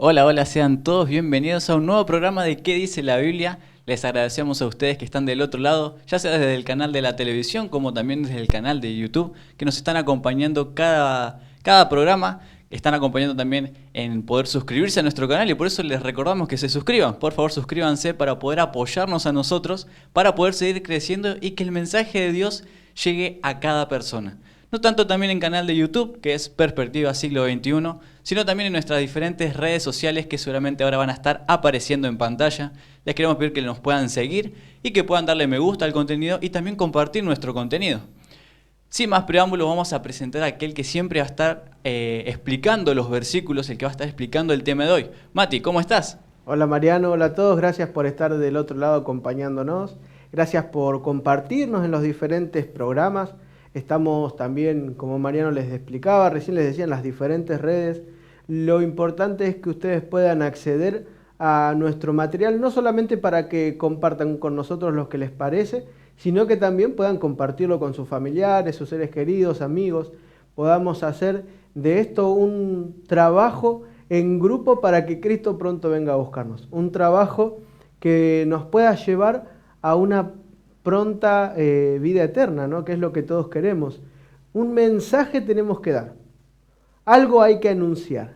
Hola, hola, sean todos bienvenidos a un nuevo programa de ¿Qué dice la Biblia? Les agradecemos a ustedes que están del otro lado, ya sea desde el canal de la televisión como también desde el canal de YouTube, que nos están acompañando cada programa, están acompañando también en poder suscribirse a nuestro canal y por eso les recordamos que se suscriban. Por favor, suscríbanse para poder apoyarnos a nosotros, para poder seguir creciendo y que el mensaje de Dios llegue a cada persona. No tanto también en canal de YouTube, que es Perspectiva Siglo XXI, sino también en nuestras diferentes redes sociales que seguramente ahora van a estar apareciendo en pantalla. Les queremos pedir que nos puedan seguir y que puedan darle me gusta al contenido y también compartir nuestro contenido. Sin más preámbulos, vamos a presentar a aquel que siempre va a estar explicando los versículos, el que va a estar explicando el tema de hoy. Mati, ¿cómo estás? Hola Mariano, hola a todos, gracias por estar del otro lado acompañándonos, gracias por compartirnos en los diferentes programas. Estamos también, como Mariano les explicaba, recién les decía, en las diferentes redes. Lo importante es que ustedes puedan acceder a nuestro material, no solamente para que compartan con nosotros lo que les parece, sino que también puedan compartirlo con sus familiares, sus seres queridos, amigos. Podamos hacer de esto un trabajo en grupo para que Cristo pronto venga a buscarnos. Un trabajo que nos pueda llevar a una pronta vida eterna, ¿no? Que es lo que todos queremos. Un mensaje tenemos que dar, algo hay que anunciar.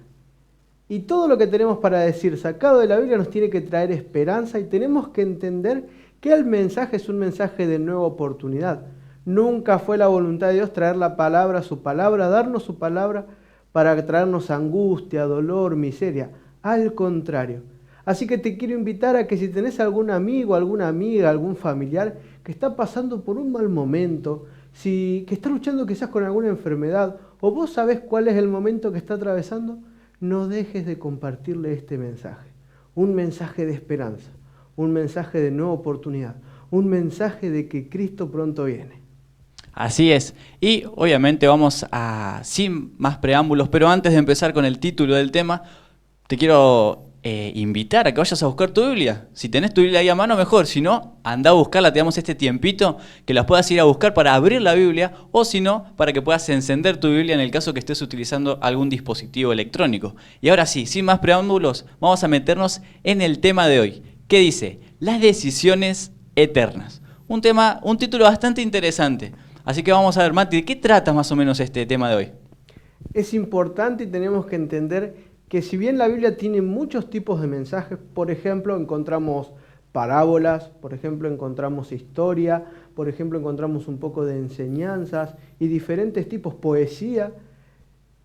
Y todo lo que tenemos para decir sacado de la Biblia nos tiene que traer esperanza y tenemos que entender que el mensaje es un mensaje de nueva oportunidad. Nunca fue la voluntad de Dios traer la palabra, su palabra, darnos su palabra para traernos angustia, dolor, miseria. Al contrario. Así que te quiero invitar a que si tenés algún amigo, alguna amiga, algún familiar que está pasando por un mal momento, que está luchando quizás con alguna enfermedad, o vos sabés cuál es el momento que está atravesando, no dejes de compartirle este mensaje. Un mensaje de esperanza, un mensaje de nueva oportunidad, un mensaje de que Cristo pronto viene. Así es. Y obviamente vamos a, sin más preámbulos, pero antes de empezar con el título del tema, te quiero invitar a que vayas a buscar tu Biblia. Si tenés tu Biblia ahí a mano, mejor. Si no, anda a buscarla, te damos este tiempito que las puedas ir a buscar para abrir la Biblia o si no, para que puedas encender tu Biblia en el caso que estés utilizando algún dispositivo electrónico. Y ahora sí, sin más preámbulos, vamos a meternos en el tema de hoy. ¿Qué dice? Las decisiones eternas. Un título bastante interesante. Así que vamos a ver, Mati, ¿de qué trata más o menos este tema de hoy? Es importante y tenemos que entender que si bien la Biblia tiene muchos tipos de mensajes, por ejemplo, encontramos parábolas, por ejemplo, encontramos historia, por ejemplo, encontramos un poco de enseñanzas y diferentes tipos, poesía,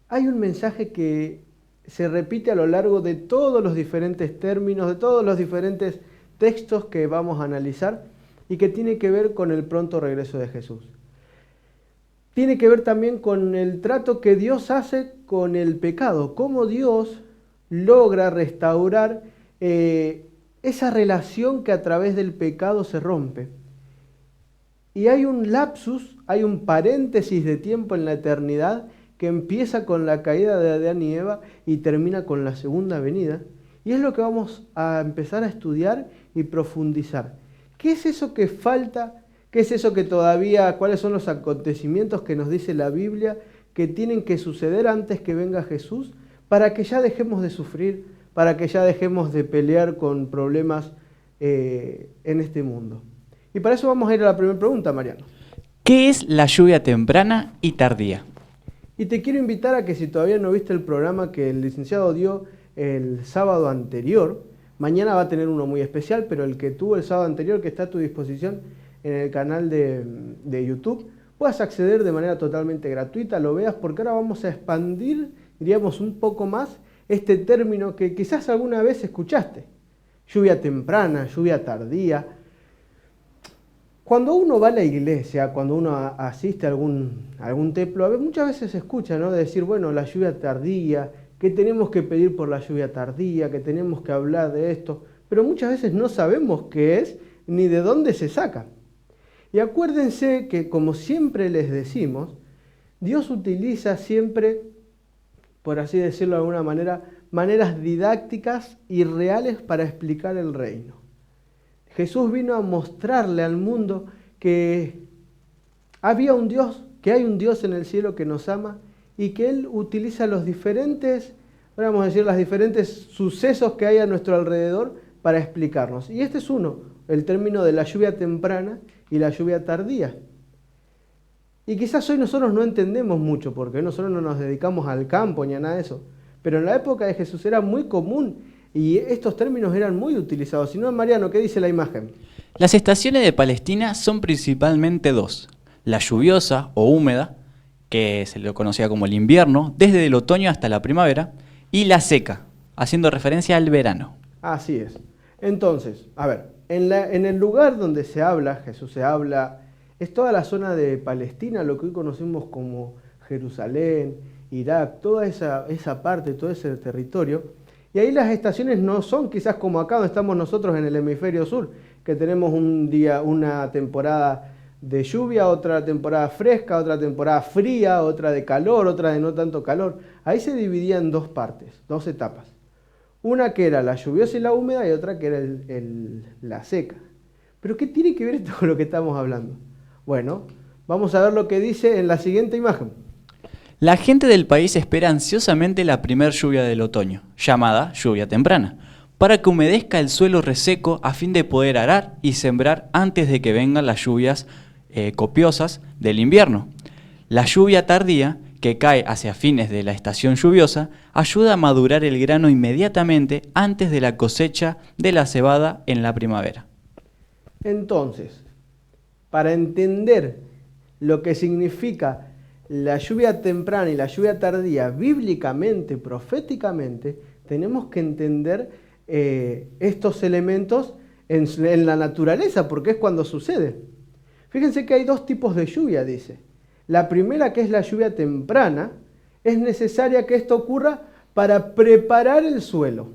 hay un mensaje que se repite a lo largo de todos los diferentes términos, de todos los diferentes textos que vamos a analizar y que tiene que ver con el pronto regreso de Jesús. Tiene que ver también con el trato que Dios hace con el pecado, cómo Dios logra restaurar esa relación que a través del pecado se rompe. Y hay un lapsus, hay un paréntesis de tiempo en la eternidad que empieza con la caída de Adán y Eva y termina con la segunda venida. Y es lo que vamos a empezar a estudiar y profundizar. ¿Qué es eso que falta? ¿Qué es eso que todavía, cuáles son los acontecimientos que nos dice la Biblia que tienen que suceder antes que venga Jesús para que ya dejemos de sufrir, para que ya dejemos de pelear con problemas en este mundo? Y para eso vamos a ir a la primera pregunta, Mariano. ¿Qué es la lluvia temprana y tardía? Y te quiero invitar a que si todavía no viste el programa que el licenciado dio el sábado anterior, mañana va a tener uno muy especial, pero el que tuvo el sábado anterior, que está a tu disposición en el canal de YouTube, puedas acceder de manera totalmente gratuita, lo veas, porque ahora vamos a expandir, diríamos, un poco más este término que quizás alguna vez escuchaste. Lluvia temprana, lluvia tardía. Cuando uno va a la iglesia, cuando uno asiste a algún templo, muchas veces se escucha, ¿no? De decir, bueno, la lluvia tardía, que tenemos que pedir por la lluvia tardía, que tenemos que hablar de esto, pero muchas veces no sabemos qué es ni de dónde se saca. Y acuérdense que, como siempre les decimos, Dios utiliza siempre, por así decirlo de alguna manera, maneras didácticas y reales para explicar el reino. Jesús vino a mostrarle al mundo que había un Dios, que hay un Dios en el cielo que nos ama y que Él utiliza los diferentes podríamos decir, los diferentes sucesos que hay a nuestro alrededor para explicarnos. Y este es uno, el término de la lluvia temprana y la lluvia tardía. Y quizás hoy nosotros no entendemos mucho, porque nosotros no nos dedicamos al campo ni a nada de eso. Pero en la época de Jesús era muy común y estos términos eran muy utilizados. Si no, Mariano, ¿qué dice la imagen? Las estaciones de Palestina son principalmente dos. La lluviosa o húmeda, que se lo conocía como el invierno, desde el otoño hasta la primavera, y la seca, haciendo referencia al verano. Así es. Entonces, a ver, en el lugar donde se habla, Jesús se habla, es toda la zona de Palestina, lo que hoy conocemos como Jerusalén, Irak, toda esa parte, todo ese territorio. Y ahí las estaciones no son quizás como acá donde estamos nosotros en el hemisferio sur, que tenemos un día, una temporada de lluvia, otra temporada fresca, otra temporada fría, otra de calor, otra de no tanto calor. Ahí se dividía en dos partes, dos etapas. Una que era la lluviosa y la húmeda y otra que era la seca. ¿Pero qué tiene que ver esto con lo que estamos hablando? Bueno, vamos a ver lo que dice en la siguiente imagen. La gente del país espera ansiosamente la primer lluvia del otoño, llamada lluvia temprana, para que humedezca el suelo reseco a fin de poder arar y sembrar antes de que vengan las lluvias copiosas del invierno. La lluvia tardía, que cae hacia fines de la estación lluviosa, ayuda a madurar el grano inmediatamente antes de la cosecha de la cebada en la primavera. Entonces, para entender lo que significa la lluvia temprana y la lluvia tardía bíblicamente, proféticamente, tenemos que entender estos elementos en la naturaleza, porque es cuando sucede. Fíjense que hay dos tipos de lluvia, dice. La primera, que es la lluvia temprana, es necesaria que esto ocurra para preparar el suelo.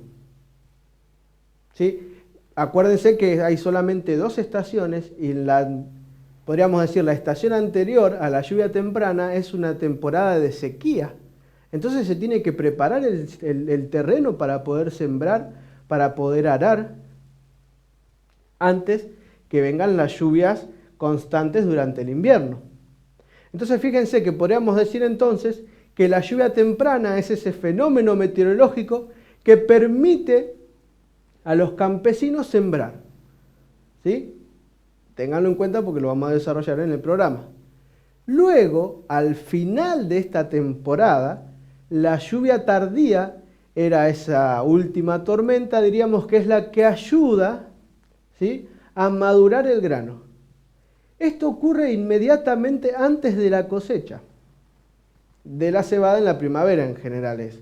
¿Sí? Acuérdense que hay solamente dos estaciones y podríamos decir, la estación anterior a la lluvia temprana es una temporada de sequía. Entonces se tiene que preparar el terreno para poder sembrar, para poder arar, antes que vengan las lluvias constantes durante el invierno. Entonces fíjense que podríamos decir entonces que la lluvia temprana es ese fenómeno meteorológico que permite a los campesinos sembrar. ¿Sí? Ténganlo en cuenta porque lo vamos a desarrollar en el programa. Luego, al final de esta temporada, la lluvia tardía era esa última tormenta, diríamos que es la que ayuda, ¿sí?, a madurar el grano. Esto ocurre inmediatamente antes de la cosecha, de la cebada en la primavera en general es.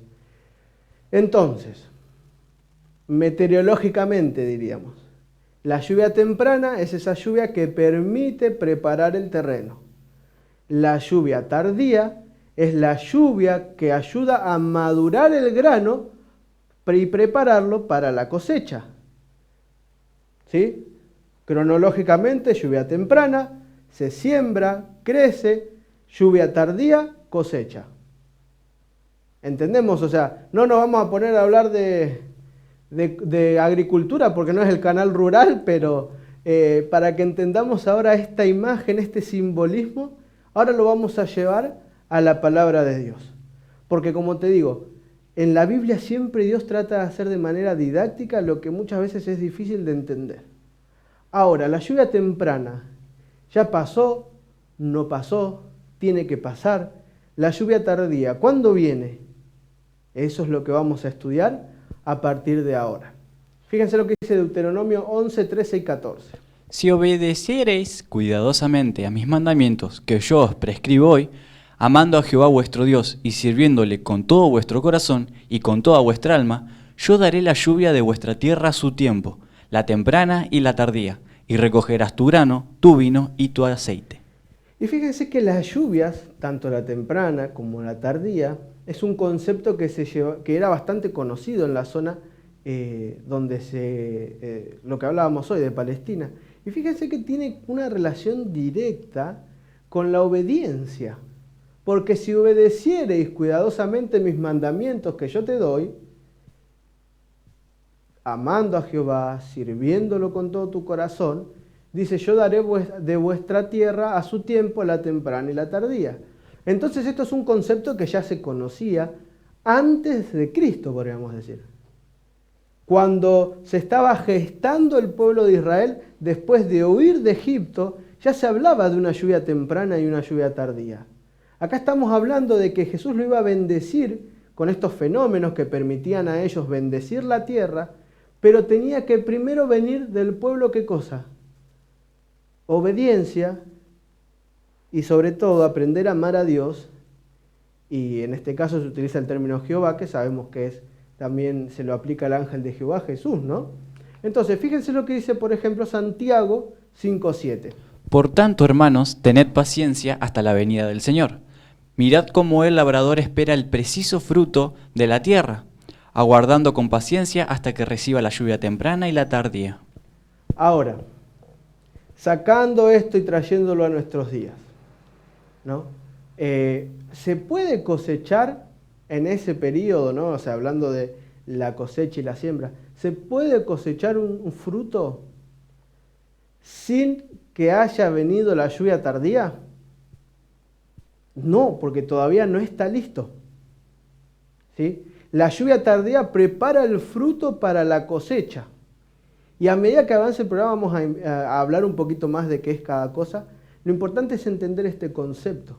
Entonces, meteorológicamente diríamos, la lluvia temprana es esa lluvia que permite preparar el terreno. La lluvia tardía es la lluvia que ayuda a madurar el grano y prepararlo para la cosecha. ¿Sí? Cronológicamente, lluvia temprana, se siembra, crece, lluvia tardía, cosecha. ¿Entendemos? O sea, no nos vamos a poner a hablar de agricultura porque no es el canal rural, pero para que entendamos ahora esta imagen, este simbolismo, ahora lo vamos a llevar a la palabra de Dios. Porque como te digo, en la Biblia siempre Dios trata de hacer de manera didáctica lo que muchas veces es difícil de entender. Ahora, la lluvia temprana ya pasó, no pasó, tiene que pasar. La lluvia tardía, ¿cuándo viene? Eso es lo que vamos a estudiar a partir de ahora. Fíjense lo que dice Deuteronomio 11, 13 y 14. Si obedeciereis cuidadosamente a mis mandamientos que yo os prescribo hoy, amando a Jehová vuestro Dios y sirviéndole con todo vuestro corazón y con toda vuestra alma, yo daré la lluvia de vuestra tierra a su tiempo, la temprana y la tardía, y recogerás tu grano, tu vino y tu aceite. Y fíjense que las lluvias, tanto la temprana como la tardía, es un concepto que era bastante conocido en la zona donde lo que hablábamos hoy de Palestina. Y fíjense que tiene una relación directa con la obediencia. Porque si obedeciereis cuidadosamente mis mandamientos que yo te doy, amando a Jehová, sirviéndolo con todo tu corazón, dice, yo daré de vuestra tierra a su tiempo la temprana y la tardía. Entonces esto es un concepto que ya se conocía antes de Cristo, podríamos decir. Cuando se estaba gestando el pueblo de Israel, después de huir de Egipto, ya se hablaba de una lluvia temprana y una lluvia tardía. Acá estamos hablando de que Jesús lo iba a bendecir con estos fenómenos que permitían a ellos bendecir la tierra, pero tenía que primero venir del pueblo, ¿qué cosa? Obediencia y sobre todo aprender a amar a Dios, y en este caso se utiliza el término Jehová, que sabemos que es también se lo aplica al ángel de Jehová, Jesús, ¿no? Entonces, fíjense lo que dice, por ejemplo, Santiago 5:7. Por tanto, hermanos, tened paciencia hasta la venida del Señor. Mirad cómo el labrador espera el preciso fruto de la tierra, aguardando con paciencia hasta que reciba la lluvia temprana y la tardía. Ahora, sacando esto y trayéndolo a nuestros días, ¿no? ¿Se puede cosechar en ese periodo, ¿no? O sea, hablando de la cosecha y la siembra, ¿se puede cosechar un fruto sin que haya venido la lluvia tardía? No, porque todavía no está listo. ¿Sí? La lluvia tardía prepara el fruto para la cosecha. Y a medida que avance el programa vamos a hablar un poquito más de qué es cada cosa. Lo importante es entender este concepto.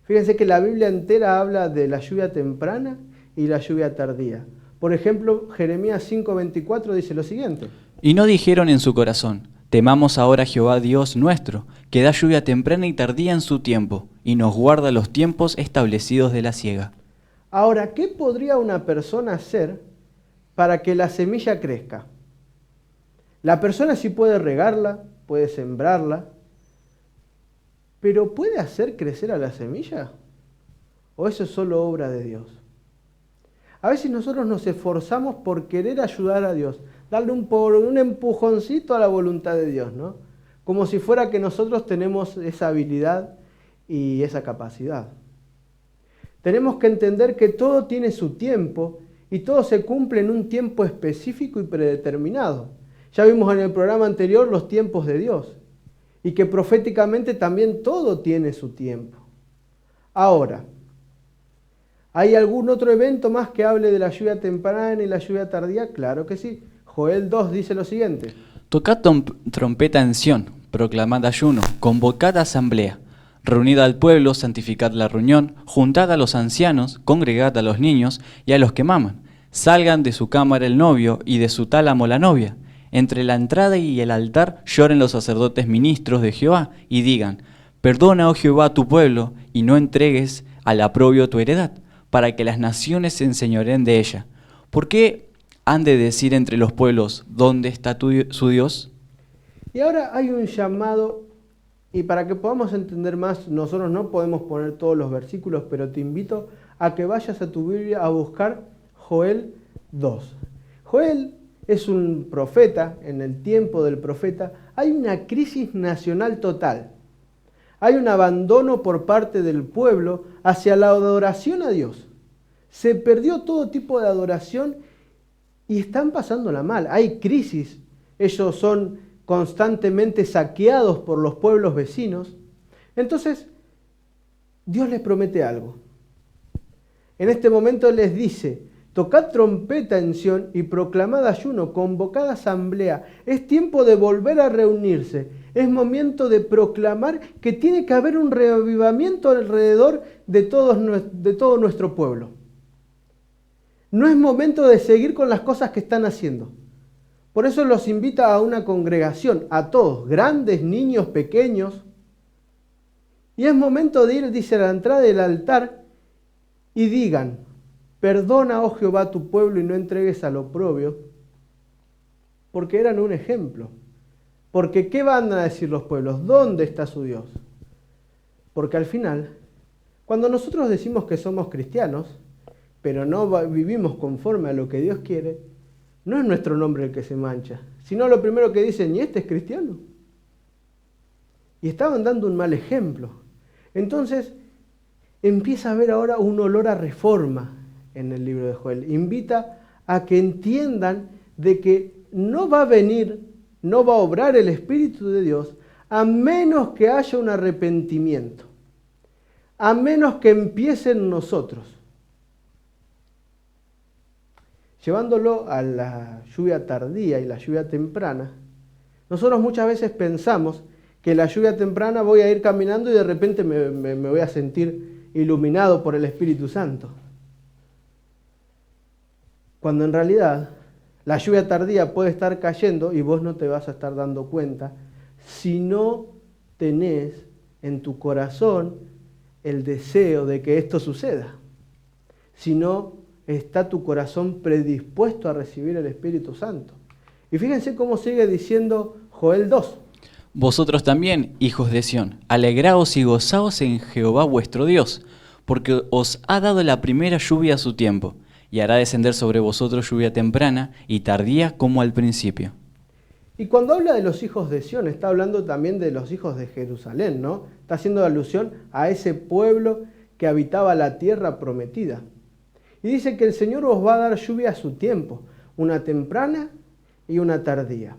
Fíjense que la Biblia entera habla de la lluvia temprana y la lluvia tardía. Por ejemplo, Jeremías 5:24 dice lo siguiente. Y no dijeron en su corazón, temamos ahora a Jehová Dios nuestro, que da lluvia temprana y tardía en su tiempo, y nos guarda los tiempos establecidos de la siega. Ahora, ¿qué podría una persona hacer para que la semilla crezca? La persona sí puede regarla, puede sembrarla, pero ¿puede hacer crecer a la semilla? ¿O eso es solo obra de Dios? A veces nosotros nos esforzamos por querer ayudar a Dios, darle un empujoncito a la voluntad de Dios, ¿no? Como si fuera que nosotros tenemos esa habilidad y esa capacidad. Tenemos que entender que todo tiene su tiempo y todo se cumple en un tiempo específico y predeterminado. Ya vimos en el programa anterior los tiempos de Dios y que proféticamente también todo tiene su tiempo. Ahora, ¿hay algún otro evento más que hable de la lluvia temprana y la lluvia tardía? Claro que sí. Joel 2 dice lo siguiente. Tocad trompeta en Sión, proclamad ayuno, convocad asamblea. Reunid al pueblo, santificad la reunión, juntad a los ancianos, congregad a los niños y a los que maman. Salgan de su cámara el novio y de su tálamo la novia. Entre la entrada y el altar lloren los sacerdotes ministros de Jehová y digan, perdona, oh Jehová, a tu pueblo, y no entregues al oprobio tu heredad, para que las naciones se enseñoreen de ella. ¿Por qué han de decir entre los pueblos, ¿dónde está su Dios? Y ahora hay un llamado, y para que podamos entender más, nosotros no podemos poner todos los versículos, pero te invito a que vayas a tu Biblia a buscar Joel 2. Joel es un profeta, en el tiempo del profeta hay una crisis nacional total. Hay un abandono por parte del pueblo hacia la adoración a Dios. Se perdió todo tipo de adoración y están pasándola mal. Hay crisis. Ellos son constantemente saqueados por los pueblos vecinos. Entonces, Dios les promete algo. En este momento les dice, tocad trompeta en Sión y proclamad ayuno, convocad asamblea. Es tiempo de volver a reunirse. Es momento de proclamar que tiene que haber un reavivamiento alrededor de todo nuestro pueblo. No es momento de seguir con las cosas que están haciendo. Por eso los invita a una congregación, a todos, grandes, niños, pequeños. Y es momento de ir, dice, a la entrada del altar y digan, perdona, oh Jehová, tu pueblo y no entregues al oprobio, porque eran un ejemplo. Porque ¿qué van a decir los pueblos? ¿Dónde está su Dios? Porque al final, cuando nosotros decimos que somos cristianos, pero no vivimos conforme a lo que Dios quiere, no es nuestro nombre el que se mancha, sino lo primero que dicen, ¿y este es cristiano? Y estaban dando un mal ejemplo. Entonces, empieza a haber ahora un olor a reforma en el libro de Joel. Invita a que entiendan de que no va a venir, no va a obrar el Espíritu de Dios a menos que haya un arrepentimiento, a menos que empiece en nosotros. llevándolo a la lluvia tardía y la lluvia temprana, nosotros muchas veces pensamos que la lluvia temprana voy a ir caminando y de repente me voy a sentir iluminado por el Espíritu Santo. Cuando en realidad la lluvia tardía puede estar cayendo y vos no te vas a estar dando cuenta si no tenés en tu corazón el deseo de que esto suceda. Si no está tu corazón predispuesto a recibir el Espíritu Santo. Y fíjense cómo sigue diciendo Joel 2. Vosotros también, hijos de Sión, alegraos y gozaos en Jehová vuestro Dios, porque os ha dado la primera lluvia a su tiempo, y hará descender sobre vosotros lluvia temprana y tardía como al principio. Y cuando habla de los hijos de Sión, está hablando también de los hijos de Jerusalén, ¿no? Está haciendo alusión a ese pueblo que habitaba la tierra prometida. Y dice que el Señor os va a dar lluvia a su tiempo, una temprana y una tardía.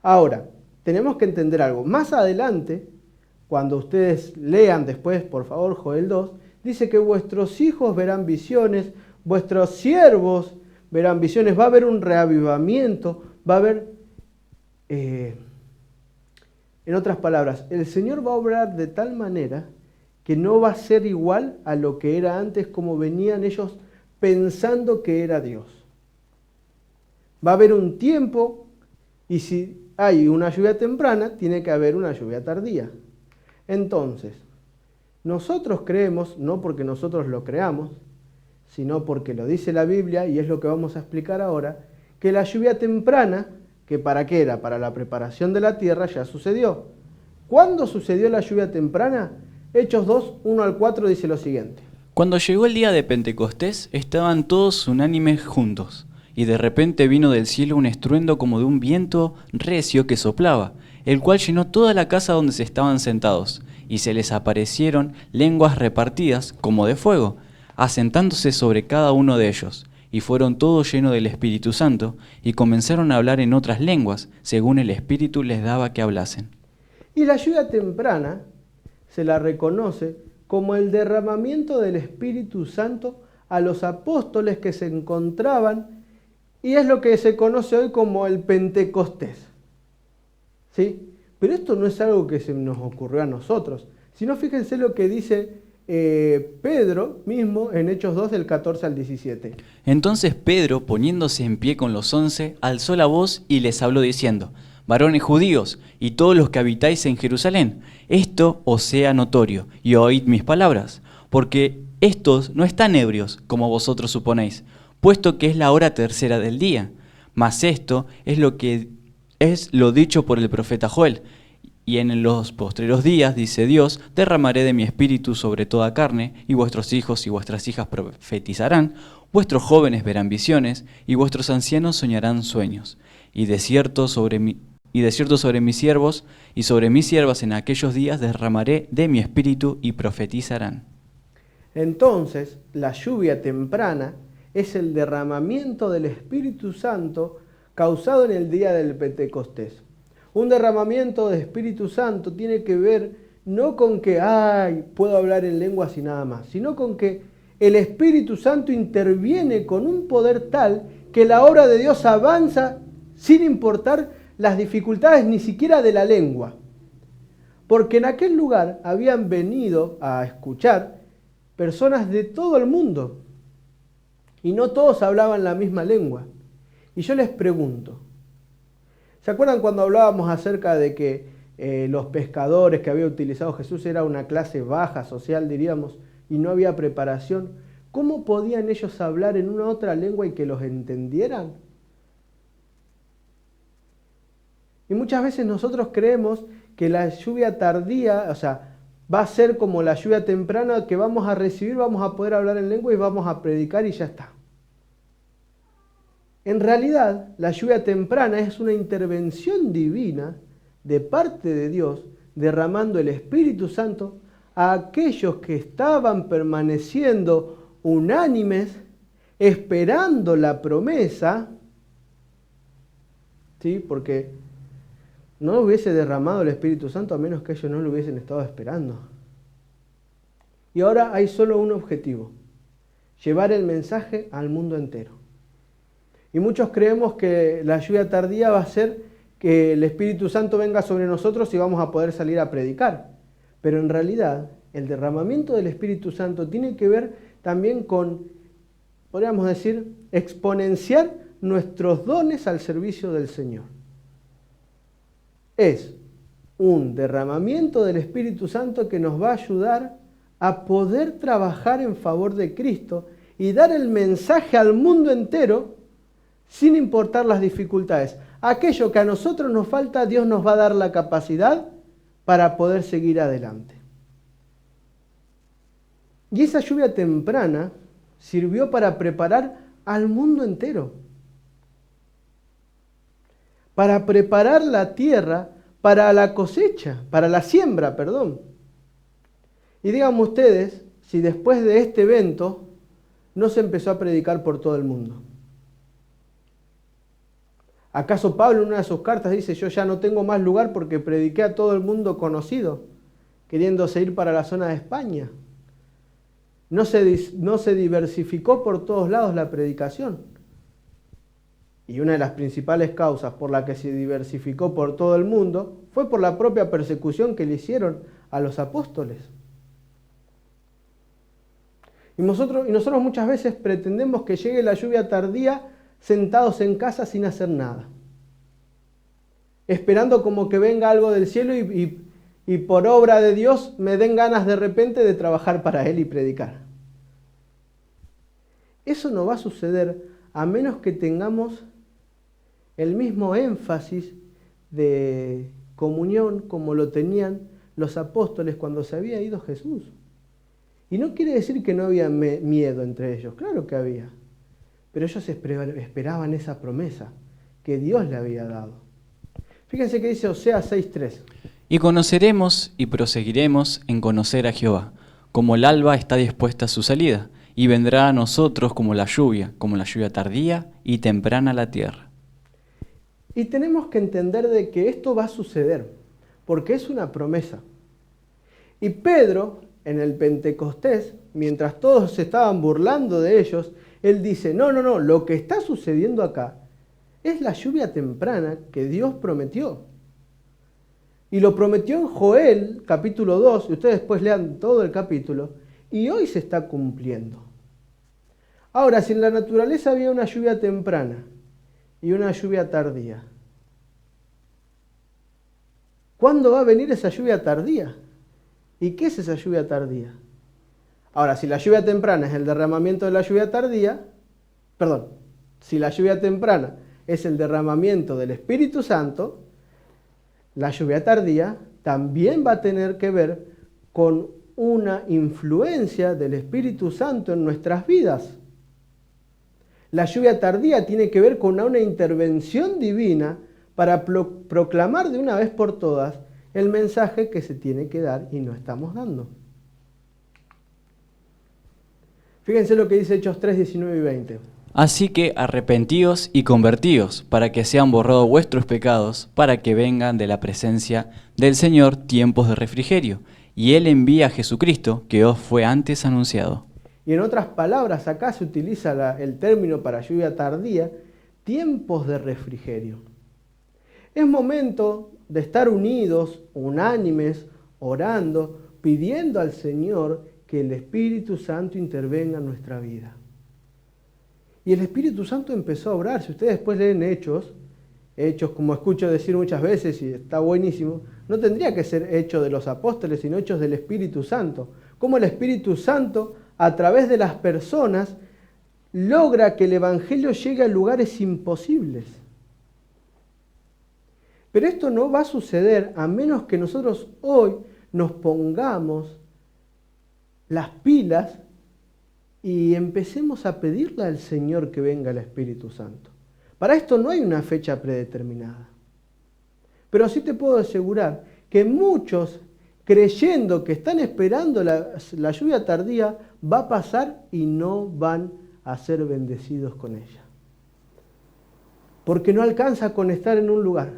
Ahora, tenemos que entender algo. Más adelante, cuando ustedes lean después, por favor, Joel 2, dice que vuestros hijos verán visiones, vuestros siervos verán visiones, va a haber un reavivamiento, va a haber, en otras palabras, el Señor va a obrar de tal manera que no va a ser igual a lo que era antes, como venían ellos pensando que era Dios. Va a haber un tiempo, y si hay una lluvia temprana, tiene que haber una lluvia tardía. Entonces, nosotros creemos, no porque nosotros lo creamos, sino porque lo dice la Biblia, y es lo que vamos a explicar ahora, que la lluvia temprana, que para qué era, para la preparación de la tierra, ya sucedió. ¿Cuándo sucedió la lluvia temprana? Hechos 2, 1 al 4 dice lo siguiente. Cuando llegó el día de Pentecostés, estaban todos unánimes juntos, y de repente vino del cielo un estruendo como de un viento recio que soplaba, el cual llenó toda la casa donde se estaban sentados, y se les aparecieron lenguas repartidas como de fuego, asentándose sobre cada uno de ellos, y fueron todos llenos del Espíritu Santo, y comenzaron a hablar en otras lenguas, según el Espíritu les daba que hablasen. Y la lluvia temprana se la reconoce como el derramamiento del Espíritu Santo a los apóstoles que se encontraban, y es lo que se conoce hoy como el Pentecostés. ¿Sí? Pero esto no es algo que se nos ocurrió a nosotros, sino fíjense lo que dice Pedro mismo en Hechos 2 del 14 al 17. Entonces Pedro, poniéndose en pie con los 11, alzó la voz y les habló diciendo: varones judíos y todos los que habitáis en Jerusalén, esto os sea notorio, y oíd mis palabras, porque estos no están ebrios, como vosotros suponéis, puesto que es la hora tercera del día. Mas esto es lo dicho por el profeta Joel. Y en los postreros días, dice Dios, derramaré de mi espíritu sobre toda carne, y vuestros hijos y vuestras hijas profetizarán, vuestros jóvenes verán visiones, y vuestros ancianos soñarán sueños. Y de cierto sobre mis siervos y sobre mis siervas en aquellos días derramaré de mi espíritu y profetizarán. Entonces, la lluvia temprana es el derramamiento del Espíritu Santo causado en el día del Pentecostés. Un derramamiento de Espíritu Santo tiene que ver no con que, puedo hablar en lenguas y nada más, sino con que el Espíritu Santo interviene con un poder tal que la obra de Dios avanza sin importar las dificultades ni siquiera de la lengua. Porque en aquel lugar habían venido a escuchar personas de todo el mundo y no todos hablaban la misma lengua. Y yo les pregunto, ¿se acuerdan cuando hablábamos acerca de que los pescadores que había utilizado Jesús era una clase baja, social diríamos, y no había preparación? ¿Cómo podían ellos hablar en una otra lengua y que los entendieran? Y muchas veces nosotros creemos que la lluvia tardía, va a ser como la lluvia temprana que vamos a recibir, vamos a poder hablar en lengua y vamos a predicar y ya está. En realidad, la lluvia temprana es una intervención divina de parte de Dios, derramando el Espíritu Santo a aquellos que estaban permaneciendo unánimes, esperando la promesa, ¿sí? Porque no hubiese derramado el Espíritu Santo a menos que ellos no lo hubiesen estado esperando. Y ahora hay solo un objetivo: llevar el mensaje al mundo entero. Y muchos creemos que la lluvia tardía va a ser que el Espíritu Santo venga sobre nosotros y vamos a poder salir a predicar. Pero en realidad, el derramamiento del Espíritu Santo tiene que ver también con, podríamos decir, exponenciar nuestros dones al servicio del Señor. Es un derramamiento del Espíritu Santo que nos va a ayudar a poder trabajar en favor de Cristo y dar el mensaje al mundo entero sin importar las dificultades. Aquello que a nosotros nos falta, Dios nos va a dar la capacidad para poder seguir adelante. Y esa lluvia temprana sirvió para preparar al mundo entero, para preparar la tierra para la cosecha, para la siembra, perdón. Y díganme ustedes si después de este evento no se empezó a predicar por todo el mundo. ¿Acaso Pablo en una de sus cartas dice, yo ya no tengo más lugar porque prediqué a todo el mundo conocido, queriéndose ir para la zona de España? No se diversificó por todos lados la predicación. Y una de las principales causas por la que se diversificó por todo el mundo fue por la propia persecución que le hicieron a los apóstoles. Y nosotros muchas veces pretendemos que llegue la lluvia tardía sentados en casa sin hacer nada, esperando como que venga algo del cielo y por obra de Dios me den ganas de repente de trabajar para Él y predicar. Eso no va a suceder a menos que tengamos el mismo énfasis de comunión como lo tenían los apóstoles cuando se había ido Jesús. Y no quiere decir que no había miedo entre ellos, claro que había. Pero ellos esperaban esa promesa que Dios le había dado. Fíjense que dice Oseas 6:3. Y conoceremos y proseguiremos en conocer a Jehová, como el alba está dispuesta a su salida, y vendrá a nosotros como la lluvia tardía y temprana a la tierra. Y tenemos que entender de que esto va a suceder, porque es una promesa. Y Pedro, en el Pentecostés, mientras todos se estaban burlando de ellos, él dice, no, lo que está sucediendo acá es la lluvia temprana que Dios prometió. Y lo prometió en Joel, capítulo 2, y ustedes después lean todo el capítulo, y hoy se está cumpliendo. Ahora, si en la naturaleza había una lluvia temprana y una lluvia tardía, ¿cuándo va a venir esa lluvia tardía? ¿Y qué es esa lluvia tardía? Ahora, si la lluvia temprana es el derramamiento de la lluvia tardía, si la lluvia temprana es el derramamiento del Espíritu Santo, la lluvia tardía también va a tener que ver con una influencia del Espíritu Santo en nuestras vidas. La lluvia tardía tiene que ver con una intervención divina para proclamar de una vez por todas el mensaje que se tiene que dar y no estamos dando. Fíjense lo que dice Hechos 3, 19 y 20. Así que arrepentíos y convertíos, para que sean borrados vuestros pecados, para que vengan de la presencia del Señor tiempos de refrigerio, y Él envía a Jesucristo, que os fue antes anunciado. Y en otras palabras, acá se utiliza el término para lluvia tardía, tiempos de refrigerio. Es momento de estar unidos, unánimes, orando, pidiendo al Señor que el Espíritu Santo intervenga en nuestra vida. Y el Espíritu Santo empezó a obrar. Si ustedes después leen Hechos, como escucho decir muchas veces, y está buenísimo, no tendría que ser Hechos de los apóstoles, sino Hechos del Espíritu Santo. Cómo el Espíritu Santo, a través de las personas, logra que el Evangelio llegue a lugares imposibles. Pero esto no va a suceder a menos que nosotros hoy nos pongamos las pilas y empecemos a pedirle al Señor que venga el Espíritu Santo. Para esto no hay una fecha predeterminada. Pero sí te puedo asegurar que muchos, creyendo que están esperando la lluvia tardía, va a pasar y no van a ser bendecidos con ella. Porque no alcanza con estar en un lugar.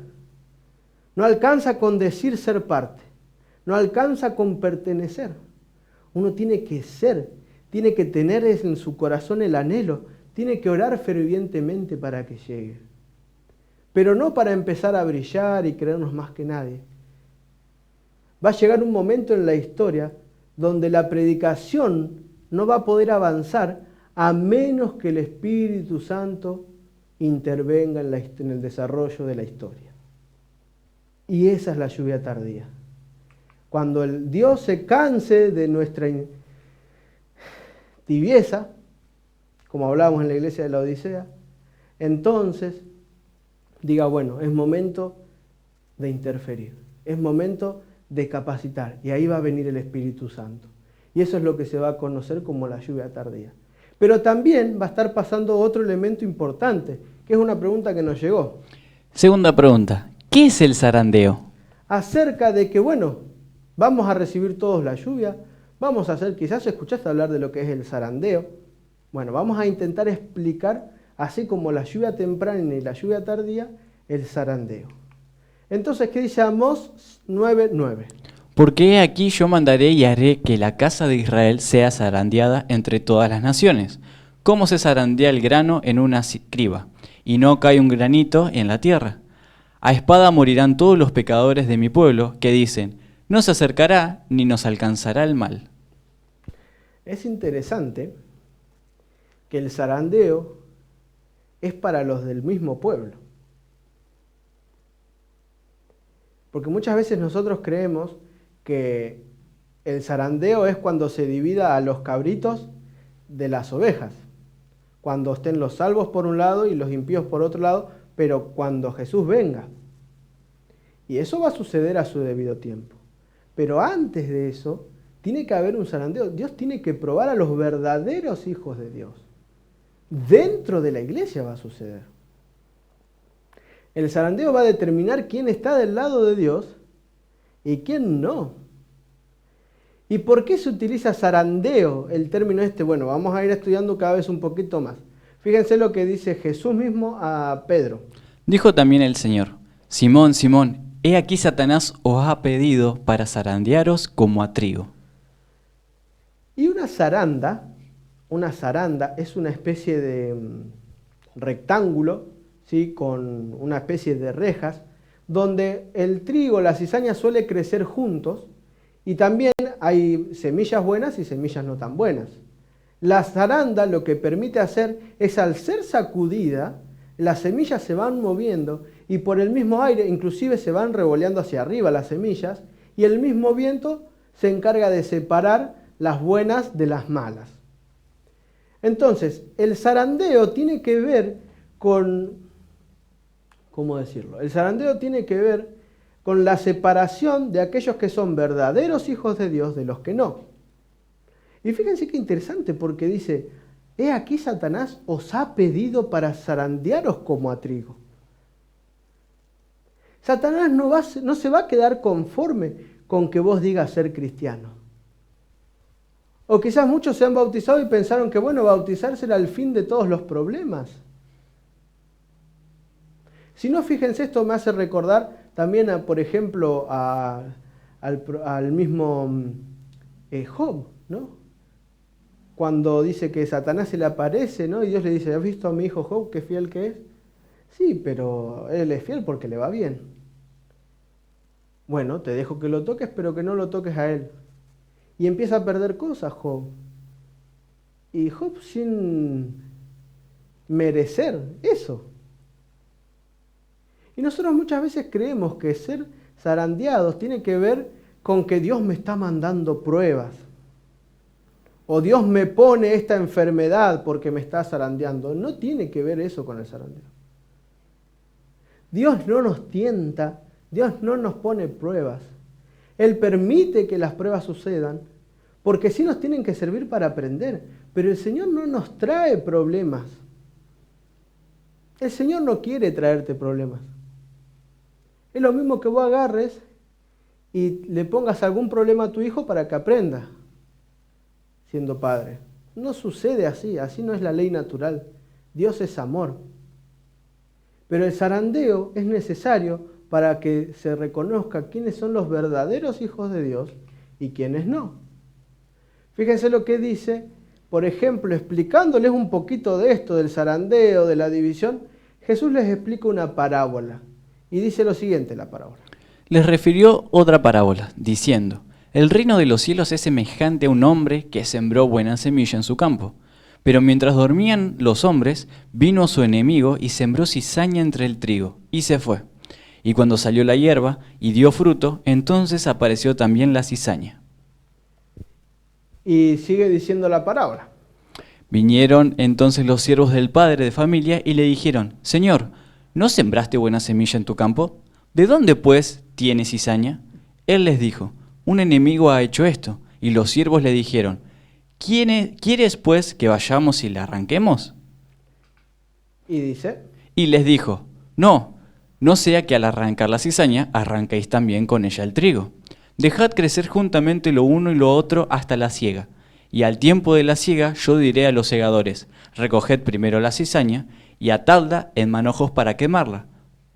No alcanza con decir ser parte. No alcanza con pertenecer. Uno tiene que ser, tiene que tener en su corazón el anhelo tiene que orar fervientemente para que llegue. Pero no para empezar a brillar y creernos más que nadie. Va a llegar un momento en la historia donde la predicación no va a poder avanzar a menos que el Espíritu Santo intervenga en el desarrollo de la historia. Y esa es la lluvia tardía. Cuando el Dios se canse de nuestra tibieza, como hablábamos en la iglesia de la Odisea, entonces diga, bueno, es momento de interferir, es momento de capacitar, y ahí va a venir el Espíritu Santo. Y eso es lo que se va a conocer como la lluvia tardía. Pero también va a estar pasando otro elemento importante, que es una pregunta que nos llegó. Segunda pregunta, ¿qué es el zarandeo? Acerca de que, bueno, vamos a recibir todos la lluvia, vamos a hacer, quizás escuchaste hablar de lo que es el zarandeo. Bueno, vamos a intentar explicar, así como la lluvia temprana y la lluvia tardía, el zarandeo. Entonces, ¿qué dice Amós 9:9? Porque he aquí yo mandaré y haré que la casa de Israel sea zarandeada entre todas las naciones, como se zarandea el grano en una criba, y no cae un granito en la tierra. A espada morirán todos los pecadores de mi pueblo, que dicen, no se acercará ni nos alcanzará el mal. Es interesante que el zarandeo es para los del mismo pueblo. Porque muchas veces nosotros creemos que el zarandeo es cuando se divida a los cabritos de las ovejas, cuando estén los salvos por un lado y los impíos por otro lado, pero cuando Jesús venga. Y eso va a suceder a su debido tiempo. Pero antes de eso, tiene que haber un zarandeo. Dios tiene que probar a los verdaderos hijos de Dios. Dentro de la iglesia va a suceder. El zarandeo va a determinar quién está del lado de Dios y quién no. ¿Y por qué se utiliza zarandeo, el término este? Bueno, vamos a ir estudiando cada vez un poquito más. Fíjense lo que dice Jesús mismo a Pedro. Dijo también el Señor, Simón, Simón, he aquí Satanás os ha pedido para zarandearos como a trigo. Y una zaranda es una especie de rectángulo, ¿sí? Con una especie de rejas, donde el trigo, la cizaña suele crecer juntos, y también hay semillas buenas y semillas no tan buenas. La zaranda lo que permite hacer es, al ser sacudida, las semillas se van moviendo y por el mismo aire inclusive se van revoleando hacia arriba las semillas, y el mismo viento se encarga de separar las buenas de las malas. Entonces, el zarandeo tiene que ver con, ¿cómo decirlo? El zarandeo tiene que ver con la separación de aquellos que son verdaderos hijos de Dios de los que no. Y fíjense qué interesante, porque dice, he aquí Satanás os ha pedido para zarandearos como a trigo. Satanás no se va a quedar conforme con que vos digas ser cristiano. O quizás muchos se han bautizado y pensaron que, bueno, bautizarse era el fin de todos los problemas. Si no, fíjense, esto me hace recordar también, por ejemplo, al mismo Job, ¿no? Cuando dice que Satanás se le aparece, ¿no? Y Dios le dice, ¿has visto a mi hijo Job, qué fiel que es? Sí, pero él es fiel porque le va bien. Bueno, te dejo que lo toques, pero que no lo toques a él. Y empieza a perder cosas Job. Y Job sin merecer eso. Y nosotros muchas veces creemos que ser zarandeados tiene que ver con que Dios me está mandando pruebas. O Dios me pone esta enfermedad porque me está zarandeando. No tiene que ver eso con el zarandeo. Dios no nos tienta, Dios no nos pone pruebas. Él permite que las pruebas sucedan, porque sí nos tienen que servir para aprender. Pero el Señor no nos trae problemas. El Señor no quiere traerte problemas. Es lo mismo que vos agarres y le pongas algún problema a tu hijo para que aprenda, siendo padre. No sucede así, así no es la ley natural. Dios es amor. Pero el zarandeo es necesario para que se reconozca quiénes son los verdaderos hijos de Dios y quiénes no. Fíjense lo que dice por ejemplo, explicándoles un poquito de esto, del zarandeo, de la división, Jesús les explica una parábola. Y dice lo siguiente la parábola. Les refirió otra parábola, diciendo: el reino de los cielos es semejante a un hombre que sembró buena semilla en su campo. Pero mientras dormían los hombres, vino su enemigo y sembró cizaña entre el trigo, y se fue. Y cuando salió la hierba y dio fruto, entonces apareció también la cizaña. Y sigue diciendo la parábola. Vinieron entonces los siervos del padre de familia y le dijeron: Señor, ¿no sembraste buena semilla en tu campo? ¿De dónde, pues, tiene cizaña? Él les dijo: un enemigo ha hecho esto. Y los siervos le dijeron: ¿Quieres, pues, que vayamos y la arranquemos? Y dice: Y les dijo: no sea que al arrancar la cizaña, arranquéis también con ella el trigo. Dejad crecer juntamente lo uno y lo otro hasta la siega. Y al tiempo de la siega yo diré a los segadores: recoged primero la cizaña y atadla en manojos para quemarla,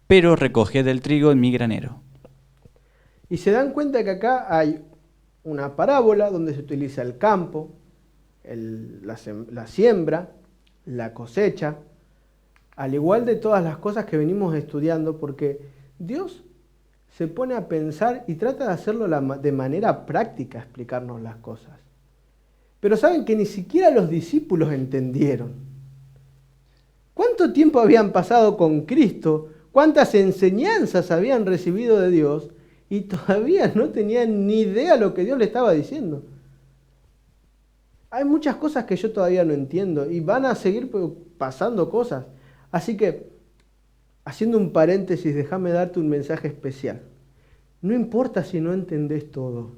pero recoged el trigo en mi granero. Y se dan cuenta que acá hay una parábola donde se utiliza el campo, la siembra, la cosecha, al igual de todas las cosas que venimos estudiando, porque Dios se pone a pensar y trata de hacerlo de manera práctica, explicarnos las cosas. Pero saben que ni siquiera los discípulos entendieron. ¿Cuánto tiempo habían pasado con Cristo? ¿Cuántas enseñanzas habían recibido de Dios? Y todavía no tenían ni idea lo que Dios le estaba diciendo. Hay muchas cosas que yo todavía no entiendo y van a seguir pasando cosas. Así que, haciendo un paréntesis, déjame darte un mensaje especial. No importa si no entendés todo.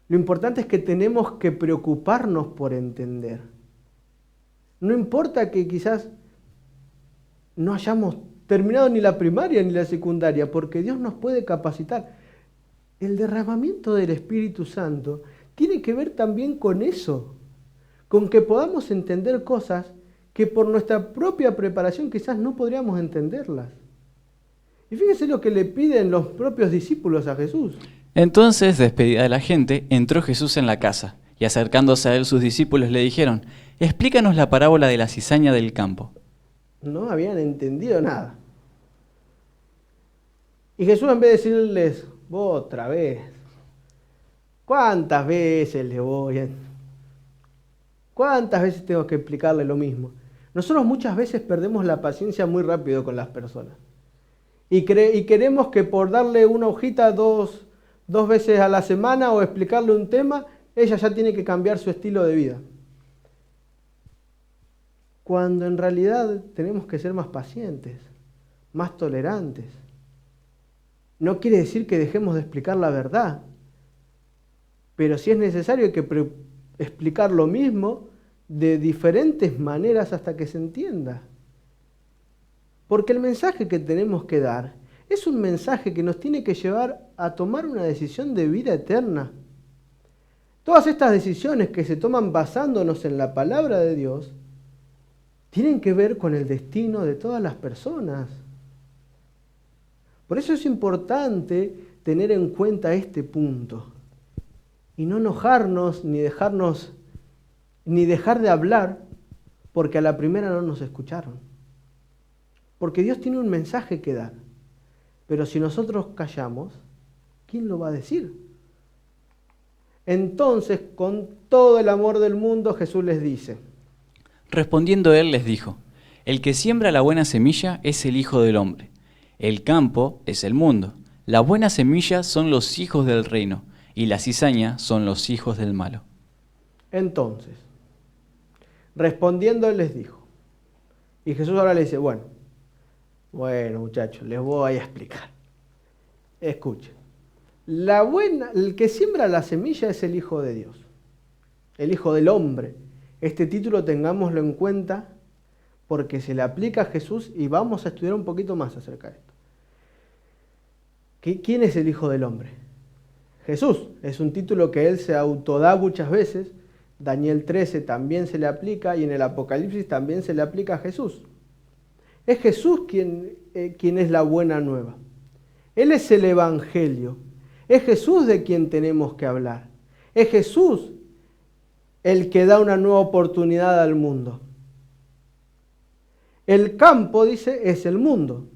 Lo importante es que tenemos que preocuparnos por entender. No importa que quizás no hayamos terminado ni la primaria ni la secundaria, porque Dios nos puede capacitar. El derramamiento del Espíritu Santo tiene que ver también con eso, con que podamos entender cosas que por nuestra propia preparación quizás no podríamos entenderlas. Y fíjense lo que le piden los propios discípulos a Jesús. Entonces, despedida de la gente, entró Jesús en la casa, y acercándose a él sus discípulos le dijeron: explícanos la parábola de la cizaña del campo. No habían entendido nada. Y Jesús, en vez de decirles: otra vez, ¿cuántas veces le voy a... ¿Cuántas veces tengo que explicarle lo mismo? Nosotros muchas veces perdemos la paciencia muy rápido con las personas. Y queremos que por darle una hojita dos veces a la semana o explicarle un tema, ella ya tiene que cambiar su estilo de vida. Cuando en realidad tenemos que ser más pacientes, más tolerantes. No quiere decir que dejemos de explicar la verdad, pero si es necesario hay que explicar lo mismo de diferentes maneras hasta que se entienda. Porque el mensaje que tenemos que dar es un mensaje que nos tiene que llevar a tomar una decisión de vida eterna. Todas estas decisiones que se toman basándonos en la palabra de Dios tienen que ver con el destino de todas las personas. Por eso es importante tener en cuenta este punto y no enojarnos ni dejar de hablar porque a la primera no nos escucharon. Porque Dios tiene un mensaje que dar, pero si nosotros callamos, ¿quién lo va a decir? Entonces, con todo el amor del mundo, Jesús les dice: respondiendo él les dijo: el que siembra la buena semilla es el Hijo del Hombre. El campo es el mundo. La buena semilla son los hijos del reino, y la cizaña son los hijos del malo. Entonces, respondiendo él les dijo, y Jesús ahora le dice: bueno muchachos, les voy a explicar. Escuchen. El que siembra la semilla es el Hijo de Dios, el Hijo del Hombre. Este título tengámoslo en cuenta porque se le aplica a Jesús y vamos a estudiar un poquito más acerca de esto. ¿Quién es el Hijo del Hombre? Jesús. Es un título que él se autoda muchas veces. Daniel 13 también se le aplica y en el Apocalipsis también se le aplica a Jesús. Es Jesús quien es la buena nueva. Él es el Evangelio. Es Jesús de quien tenemos que hablar. Es Jesús el que da una nueva oportunidad al mundo. El campo, dice, es el mundo.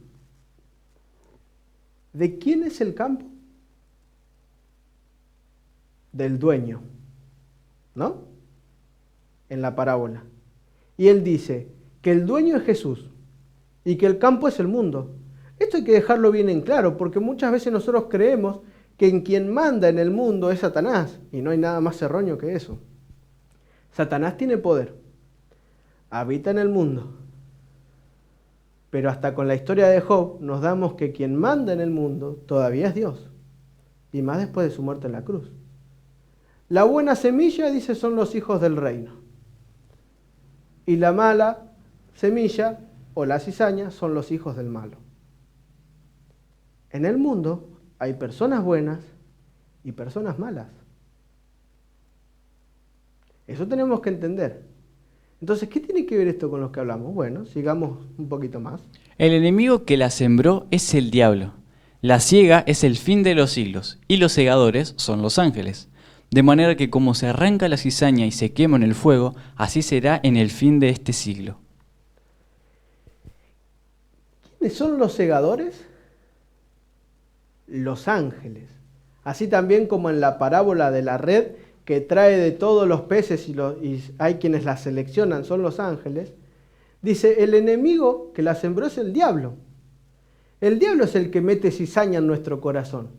¿De quién es el campo? Del dueño, ¿no? En la parábola. Y él dice que el dueño es Jesús y que el campo es el mundo. Esto hay que dejarlo bien en claro, porque muchas veces nosotros creemos que en quien manda en el mundo es Satanás, y no hay nada más erróneo que eso. Satanás tiene poder, habita en el mundo, pero hasta con la historia de Job nos damos que quien manda en el mundo todavía es Dios, y más después de su muerte en la cruz. La buena semilla, dice, son los hijos del reino, y la mala semilla o la cizaña son los hijos del malo. En el mundo hay personas buenas y personas malas. Eso tenemos que entender. Entonces, ¿qué tiene que ver esto con lo que hablamos? Bueno, sigamos un poquito más. El enemigo que la sembró es el diablo. La siega es el fin de los siglos, y los segadores son los ángeles. De manera que como se arranca la cizaña y se quema en el fuego, así será en el fin de este siglo. ¿Quiénes son los segadores? Los ángeles. Así también como en la parábola de la red, que trae de todos los peces y hay quienes la seleccionan, son los ángeles. Dice, el enemigo que la sembró es el diablo. El diablo es el que mete cizaña en nuestro corazón.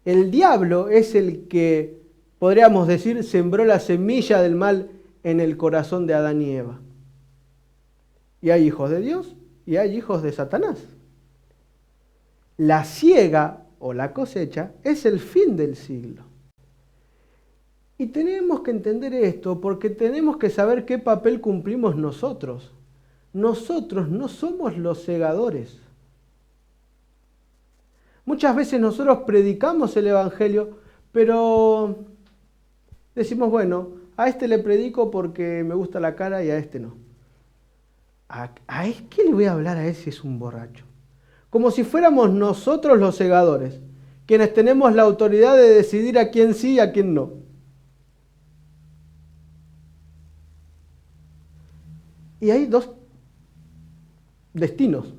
El diablo es el que, podríamos decir, sembró la semilla del mal en el corazón de Adán y Eva. Y hay hijos de Dios y hay hijos de Satanás. La siega o la cosecha es el fin del siglo. Y tenemos que entender esto porque tenemos que saber qué papel cumplimos nosotros. Nosotros no somos los segadores. Muchas veces nosotros predicamos el Evangelio, pero decimos, bueno, a este le predico porque me gusta la cara y a este no. ¿Qué le voy a hablar a él si es un borracho? Como si fuéramos nosotros los segadores, quienes tenemos la autoridad de decidir a quién sí y a quién no. Y hay dos destinos.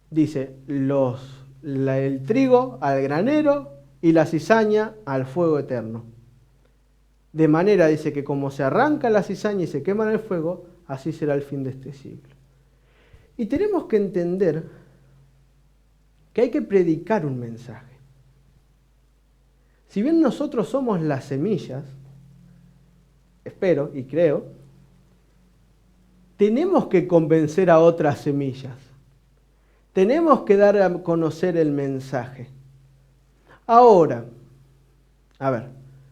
Dice, el trigo al granero y la cizaña al fuego eterno. De manera, dice, que como se arranca la cizaña y se quema en el fuego, así será el fin de este siglo. Y tenemos que entender que hay que predicar un mensaje. Si bien nosotros somos las semillas, espero y creo, tenemos que convencer a otras semillas. Tenemos que dar a conocer el mensaje. Ahora, a ver,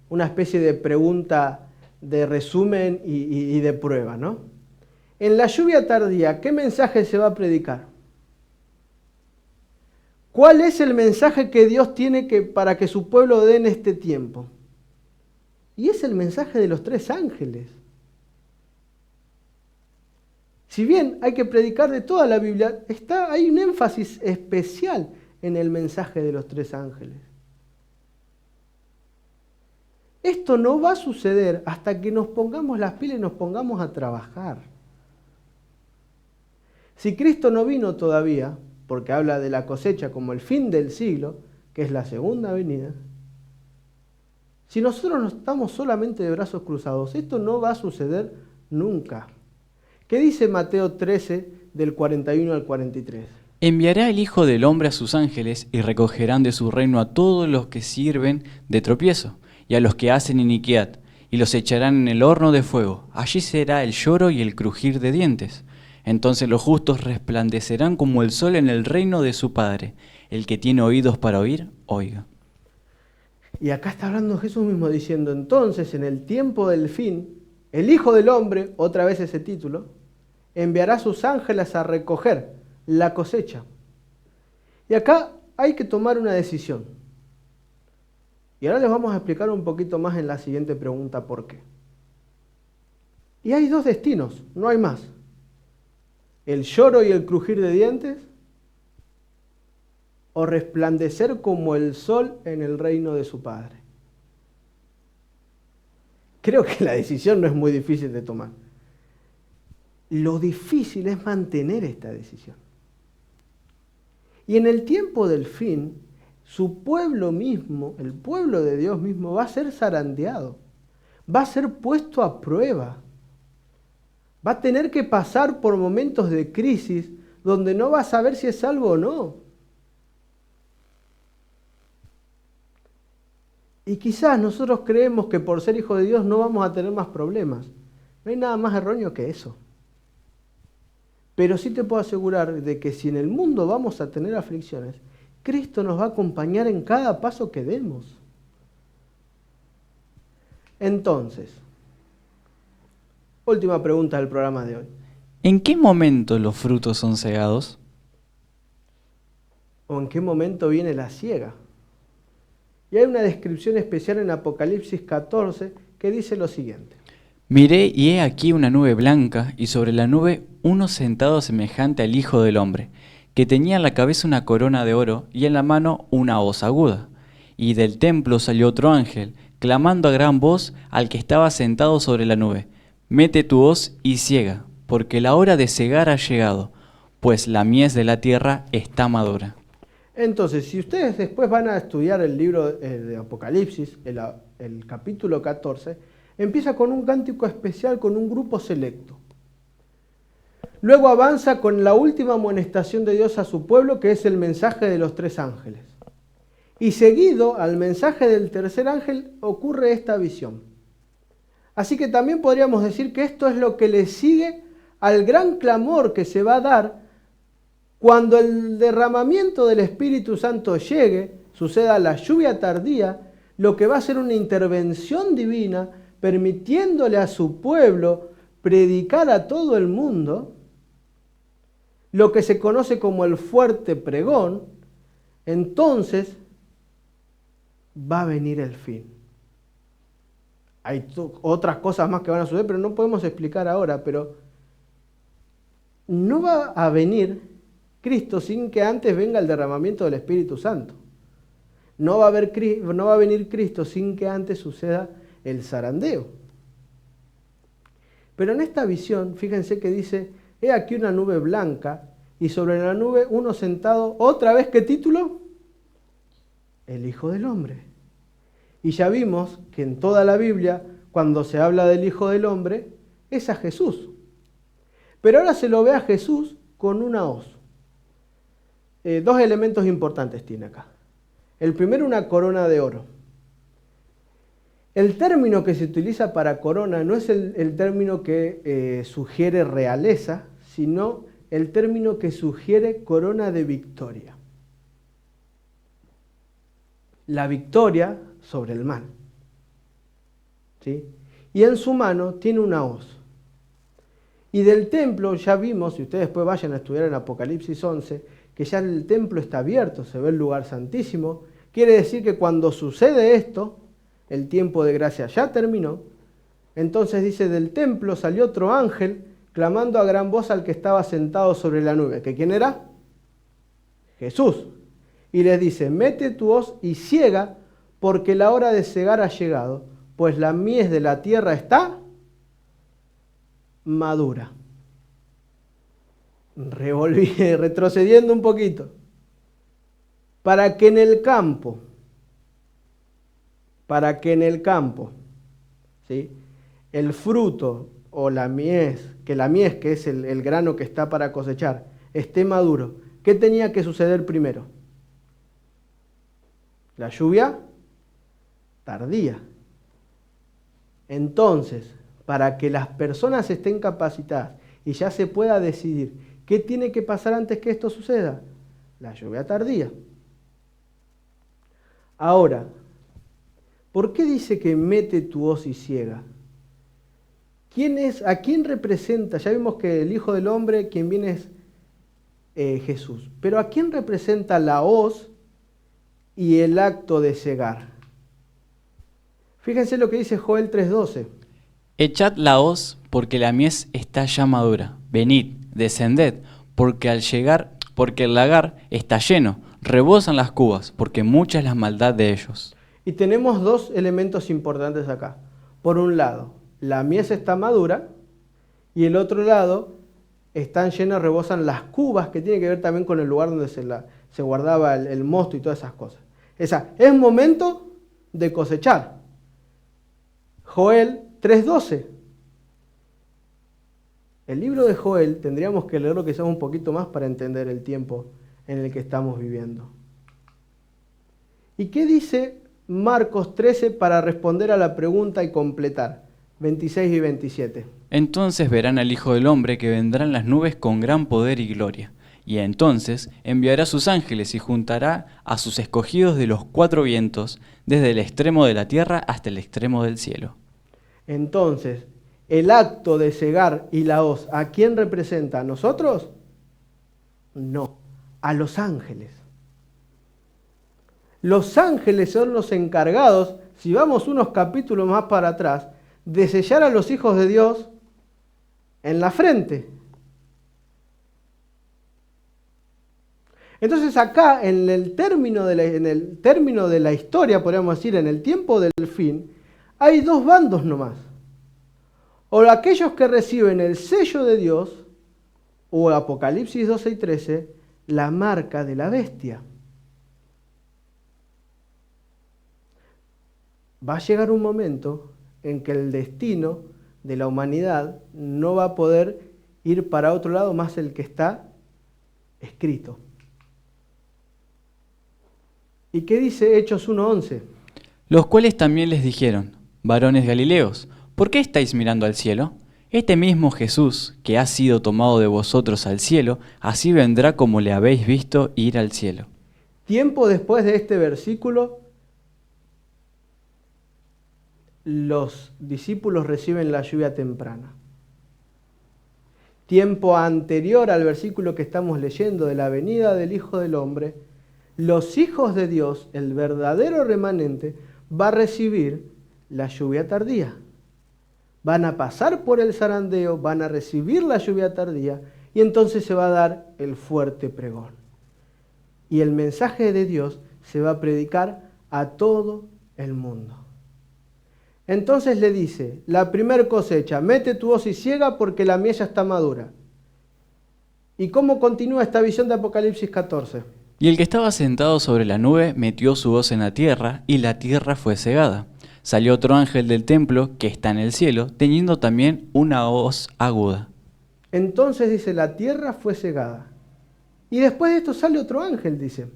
una especie de pregunta de resumen y de prueba, ¿no? En la lluvia tardía, ¿qué mensaje se va a predicar? ¿Cuál es el mensaje que Dios tiene para que su pueblo dé en este tiempo? Y es el mensaje de los 3 ángeles. Si bien hay que predicar de toda la Biblia, hay un énfasis especial en el mensaje de los 3 ángeles. Esto no va a suceder hasta que nos pongamos las pilas y nos pongamos a trabajar. Si Cristo no vino todavía, porque habla de la cosecha como el fin del siglo, que es la segunda venida, si nosotros no estamos solamente de brazos cruzados, esto no va a suceder nunca. ¿Qué dice Mateo 13, del 41 al 43? Enviará el Hijo del Hombre a sus ángeles y recogerán de su reino a todos los que sirven de tropiezo y a los que hacen iniquidad, y los echarán en el horno de fuego. Allí será el lloro y el crujir de dientes. Entonces los justos resplandecerán como el sol en el reino de su Padre. El que tiene oídos para oír, oiga. Y acá está hablando Jesús mismo diciendo, entonces en el tiempo del fin, el Hijo del Hombre, otra vez ese título, enviará a sus ángeles a recoger la cosecha. Y acá hay que tomar una decisión. Y ahora les vamos a explicar un poquito más en la siguiente pregunta por qué. Y hay 2 destinos, no hay más. El lloro y el crujir de dientes, o resplandecer como el sol en el reino de su Padre. creo que la decisión no es muy difícil de tomar. Lo difícil es mantener esta decisión. Y en el tiempo del fin, su pueblo mismo, el pueblo de Dios mismo, va a ser zarandeado, va a ser puesto a prueba, va a tener que pasar por momentos de crisis donde no va a saber si es salvo o no. Y quizás nosotros creemos que por ser hijos de Dios no vamos a tener más problemas. No hay nada más erróneo que eso. Pero sí te puedo asegurar de que si en el mundo vamos a tener aflicciones, Cristo nos va a acompañar en cada paso que demos. Entonces, última pregunta del programa de hoy. ¿En qué momento los frutos son cegados? ¿O en qué momento viene la siega? Y hay una descripción especial en Apocalipsis 14 que dice lo siguiente. Miré y he aquí una nube blanca, y sobre la nube uno sentado semejante al Hijo del Hombre, que tenía en la cabeza una corona de oro y en la mano una hoz aguda. Y del templo salió otro ángel, clamando a gran voz al que estaba sentado sobre la nube: Mete tu hoz y ciega, porque la hora de cegar ha llegado, pues la mies de la tierra está madura. Entonces, si ustedes después van a estudiar el libro de Apocalipsis, el capítulo 14, empieza con un cántico especial con un grupo selecto. Luego avanza con la última amonestación de Dios a su pueblo, que es el mensaje de los 3 ángeles. Y seguido al mensaje del tercer ángel ocurre esta visión. Así que también podríamos decir que esto es lo que le sigue al gran clamor que se va a dar cuando el derramamiento del Espíritu Santo llegue, suceda la lluvia tardía, lo que va a ser una intervención divina, permitiéndole a su pueblo predicar a todo el mundo, lo que se conoce como el fuerte pregón. Entonces va a venir el fin. Hay otras cosas más que van a suceder, pero no podemos explicar ahora, pero no va a venir Cristo sin que antes venga el derramamiento del Espíritu Santo. No va a venir Cristo sin que antes suceda el zarandeo. Pero en esta visión, fíjense que dice, he aquí una nube blanca y sobre la nube uno sentado, otra vez, ¿qué título? El Hijo del Hombre. Y ya vimos que en toda la Biblia, cuando se habla del Hijo del Hombre, es a Jesús. Pero ahora se lo ve a Jesús con una hoz. 2 elementos importantes tiene acá. El primero, una corona de oro. El término que se utiliza para corona no es el término que sugiere realeza, sino el término que sugiere corona de victoria. La victoria sobre el mal. ¿Sí? Y en su mano tiene una hoz. Y del templo ya vimos, si ustedes después vayan a estudiar en Apocalipsis 11, que ya el templo está abierto, se ve el lugar santísimo. Quiere decir que cuando sucede esto, el tiempo de gracia ya terminó. Entonces dice, del templo salió otro ángel, clamando a gran voz al que estaba sentado sobre la nube. ¿Que quién era? Jesús. Y les dice, mete tu hoz y ciega, porque la hora de cegar ha llegado, pues la mies de la tierra está madura. Retrocediendo un poquito. Para que en el campo, ¿sí?, el fruto o la mies, que es el grano que está para cosechar, esté maduro, ¿qué tenía que suceder primero? La lluvia tardía. Entonces, para que las personas estén capacitadas y ya se pueda decidir qué tiene que pasar antes que esto suceda, la lluvia tardía. Ahora, ¿por qué dice que mete tu hoz y ciega? ¿A quién representa? Ya vimos que el Hijo del Hombre, quien viene es Jesús. Pero ¿a quién representa la hoz y el acto de cegar? Fíjense lo que dice Joel 3:12. Echad la hoz, porque la mies está ya madura. Venid, descended, porque el lagar está lleno. Rebosan las cubas, porque mucha es la maldad de ellos. Y tenemos 2 elementos importantes acá. Por un lado, la mies está madura y el otro lado están llenas, rebosan las cubas, que tiene que ver también con el lugar donde se guardaba el mosto y todas esas cosas. Es momento de cosechar. Joel 3:12. El libro de Joel tendríamos que leerlo quizás un poquito más para entender el tiempo en el que estamos viviendo. ¿Y qué dice Marcos 13 para responder a la pregunta y completar? 26 y 27. Entonces verán al Hijo del Hombre que vendrá en las nubes con gran poder y gloria. Y entonces enviará sus ángeles y juntará a sus escogidos de los cuatro vientos, desde el extremo de la tierra hasta el extremo del cielo. Entonces, el acto de cegar y la hoz, ¿a quién representa? ¿A nosotros? No, a los ángeles. Los ángeles son los encargados, si vamos unos capítulos más para atrás, de sellar a los hijos de Dios en la frente. Entonces acá, en el término de la historia, podríamos decir, en el tiempo del fin, hay dos bandos nomás. O aquellos que reciben el sello de Dios, o Apocalipsis 12 y 13, la marca de la bestia. Va a llegar un momento en que el destino de la humanidad no va a poder ir para otro lado más el que está escrito. ¿Y qué dice Hechos 1:11? Los cuales también les dijeron: varones galileos, ¿por qué estáis mirando al cielo? Este mismo Jesús, que ha sido tomado de vosotros al cielo, así vendrá como le habéis visto ir al cielo. Tiempo después de este versículo, los discípulos reciben la lluvia temprana. Tiempo anterior al versículo que estamos leyendo de la venida del Hijo del Hombre, los hijos de Dios, el verdadero remanente, va a recibir la lluvia tardía. Van a pasar por el zarandeo, van a recibir la lluvia tardía y entonces se va a dar el fuerte pregón. Y el mensaje de Dios se va a predicar a todo el mundo. Entonces le dice, la primer cosecha, mete tu hoz y ciega porque la mies ya está madura. ¿Y cómo continúa esta visión de Apocalipsis 14? Y el que estaba sentado sobre la nube metió su hoz en la tierra, y la tierra fue cegada. Salió otro ángel del templo, que está en el cielo, teniendo también una hoz aguda. Entonces dice, la tierra fue cegada. Y después de esto sale otro ángel, dice.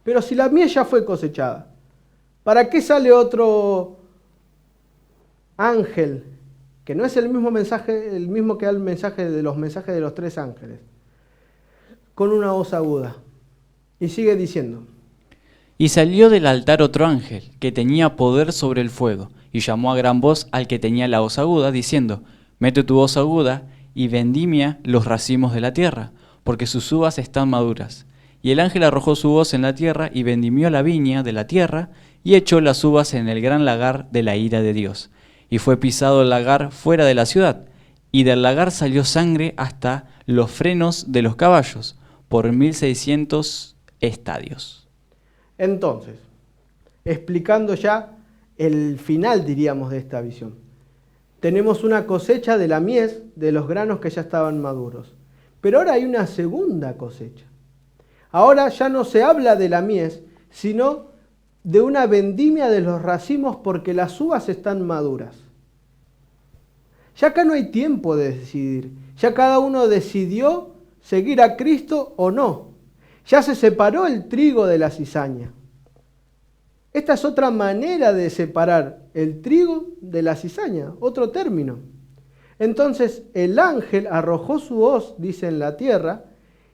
Pero si la mies ya fue cosechada, ¿para qué sale otro ángel? Que no es el mismo mensaje, el mismo que da el mensaje de los mensajes de los tres ángeles. Con una hoz aguda. Y sigue diciendo. Y salió del altar otro ángel, que tenía poder sobre el fuego, y llamó a gran voz al que tenía la hoz aguda, diciendo: mete tu hoz aguda y vendimia los racimos de la tierra, porque sus uvas están maduras. Y el ángel arrojó su hoz en la tierra y vendimió la viña de la tierra, y echó las uvas en el gran lagar de la ira de Dios. Y fue pisado el lagar fuera de la ciudad, y del lagar salió sangre hasta los frenos de los caballos, por 1600 estadios. Entonces, explicando ya el final, diríamos, de esta visión. Tenemos una cosecha de la mies, de los granos que ya estaban maduros. Pero ahora hay una segunda cosecha. Ahora ya no se habla de la mies, sino de una vendimia de los racimos porque las uvas están maduras. Ya acá no hay tiempo de decidir. Ya cada uno decidió seguir a Cristo o no. Ya se separó el trigo de la cizaña. Esta es otra manera de separar el trigo de la cizaña, otro término. Entonces el ángel arrojó su hoz, dice, en la tierra,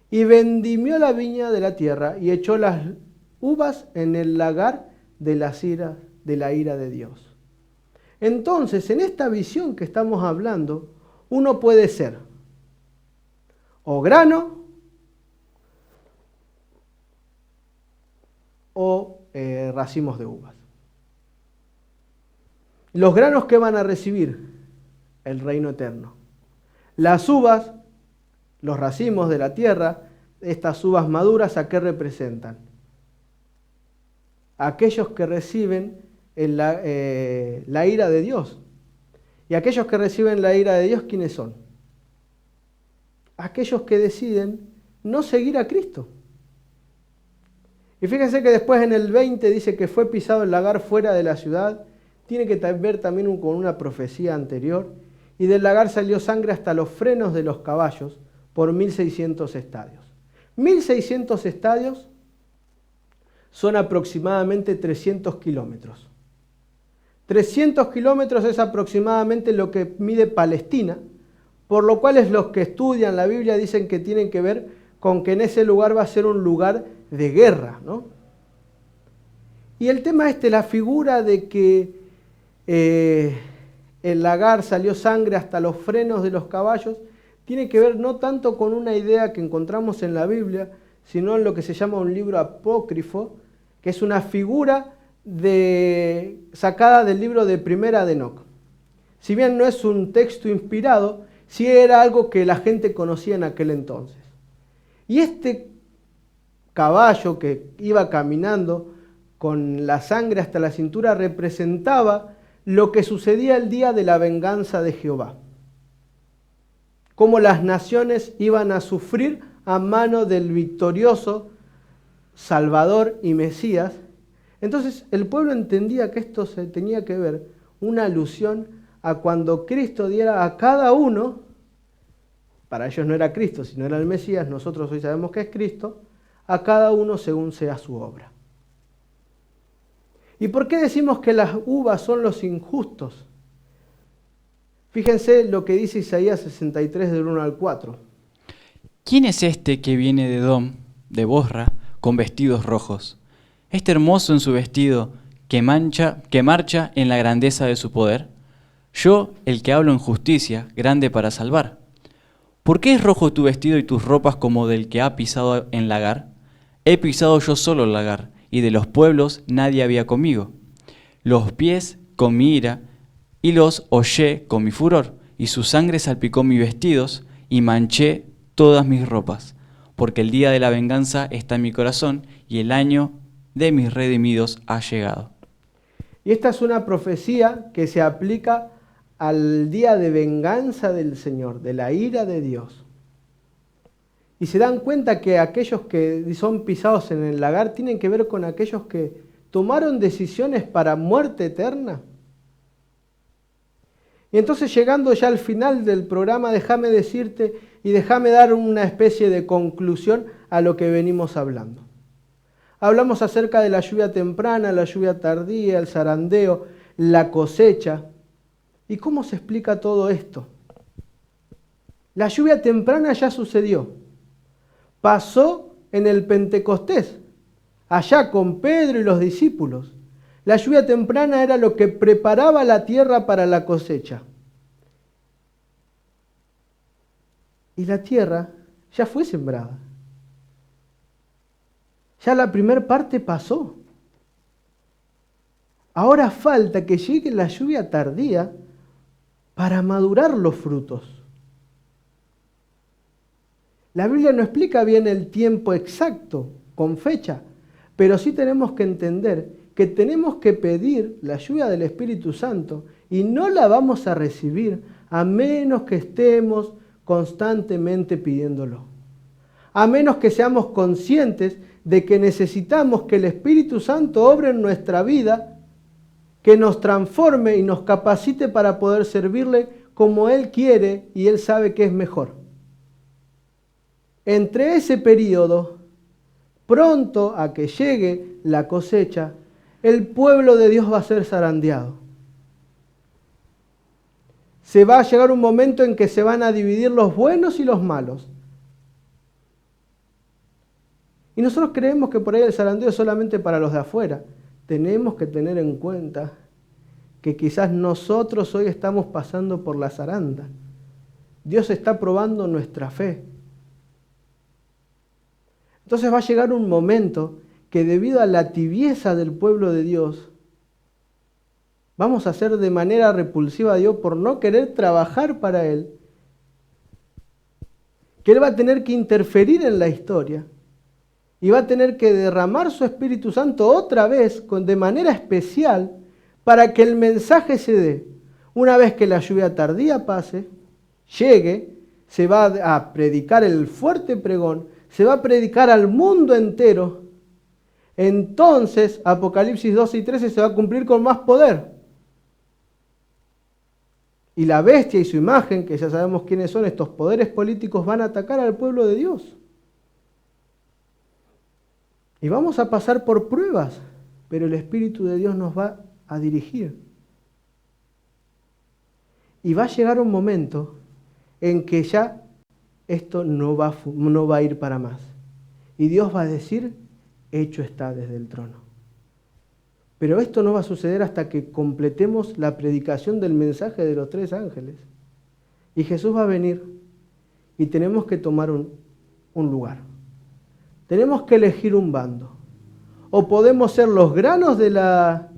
y vendimió la viña de la tierra y echó las uvas en el lagar de la ira de Dios. Entonces, en esta visión que estamos hablando, uno puede ser o grano o racimos de uvas. Los granos que van a recibir el reino eterno. Las uvas, los racimos de la tierra, estas uvas maduras, ¿a qué representan? Aquellos que reciben la ira de Dios. Y aquellos que reciben la ira de Dios, ¿quiénes son? Aquellos que deciden no seguir a Cristo. Y fíjense que después en el 20 dice que fue pisado el lagar fuera de la ciudad. Tiene que ver también con una profecía anterior. Y del lagar salió sangre hasta los frenos de los caballos por 1600 estadios. 1600 estadios son aproximadamente 300 kilómetros. 300 kilómetros es aproximadamente lo que mide Palestina, por lo cual los que estudian la Biblia dicen que tienen que ver con que en ese lugar va a ser un lugar de guerra, ¿no? Y el tema la figura de que el lagar salió sangre hasta los frenos de los caballos, tiene que ver no tanto con una idea que encontramos en la Biblia, sino en lo que se llama un libro apócrifo, que es una figura sacada del libro de Primera de Enoc. Si bien no es un texto inspirado, sí era algo que la gente conocía en aquel entonces. Y este caballo que iba caminando con la sangre hasta la cintura representaba lo que sucedía el día de la venganza de Jehová. Cómo las naciones iban a sufrir a mano del victorioso Salvador y Mesías. Entonces el pueblo entendía que esto se tenía que ver, una alusión a cuando Cristo diera a cada uno, para ellos no era Cristo, sino era el Mesías, nosotros hoy sabemos que es Cristo, a cada uno según sea su obra. ¿Y por qué decimos que las uvas son los injustos? Fíjense lo que dice Isaías 63 del 1 al 4. ¿Quién es este que viene de Edom, de Bosra, con vestidos rojos? Este hermoso en su vestido, que marcha en la grandeza de su poder. Yo, el que hablo en justicia, grande para salvar. ¿Por qué es rojo tu vestido y tus ropas como del que ha pisado en lagar? He pisado yo solo el lagar, y de los pueblos nadie había conmigo. Los pies con mi ira, y los hollé con mi furor, y su sangre salpicó mis vestidos, y manché todas mis ropas. Porque el día de la venganza está en mi corazón, y el año de mis redimidos ha llegado. Y esta es una profecía que se aplica al día de venganza del Señor, de la ira de Dios. Y se dan cuenta que aquellos que son pisados en el lagar tienen que ver con aquellos que tomaron decisiones para muerte eterna. Y entonces, llegando ya al final del programa, déjame decirte y déjame dar una especie de conclusión a lo que venimos hablando. Hablamos acerca de la lluvia temprana, la lluvia tardía, el zarandeo, la cosecha. ¿Y cómo se explica todo esto? La lluvia temprana ya sucedió. Pasó en el Pentecostés, allá con Pedro y los discípulos. La lluvia temprana era lo que preparaba la tierra para la cosecha. Y la tierra ya fue sembrada. Ya la primera parte pasó. Ahora falta que llegue la lluvia tardía para madurar los frutos. La Biblia no explica bien el tiempo exacto, con fecha, pero sí tenemos que entender que tenemos que pedir la lluvia del Espíritu Santo y no la vamos a recibir a menos que estemos constantemente pidiéndolo. A menos que seamos conscientes de que necesitamos que el Espíritu Santo obre en nuestra vida, que nos transforme y nos capacite para poder servirle como Él quiere y Él sabe que es mejor. Entre ese periodo, pronto a que llegue la cosecha, el pueblo de Dios va a ser zarandeado. Se va a llegar un momento en que se van a dividir los buenos y los malos. Y nosotros creemos que por ahí el zarandeo es solamente para los de afuera. Tenemos que tener en cuenta que quizás nosotros hoy estamos pasando por la zaranda. Dios está probando nuestra fe. Entonces va a llegar un momento que debido a la tibieza del pueblo de Dios, vamos a ser de manera repulsiva a Dios por no querer trabajar para Él, que Él va a tener que interferir en la historia y va a tener que derramar su Espíritu Santo otra vez de manera especial para que el mensaje se dé. Una vez que la lluvia tardía pase, llegue, se va a predicar el fuerte pregón, se va a predicar al mundo entero. Entonces, Apocalipsis 12 y 13 se va a cumplir con más poder. Y la bestia y su imagen, que ya sabemos quiénes son, estos poderes políticos, van a atacar al pueblo de Dios. Y vamos a pasar por pruebas, pero el Espíritu de Dios nos va a dirigir. Y va a llegar un momento en que ya esto no va a ir para más. Y Dios va a decir, hecho está desde el trono. Pero esto no va a suceder hasta que completemos la predicación del mensaje de los 3 ángeles. Y Jesús va a venir y tenemos que tomar un lugar. Tenemos que elegir un bando. O podemos ser los granos de la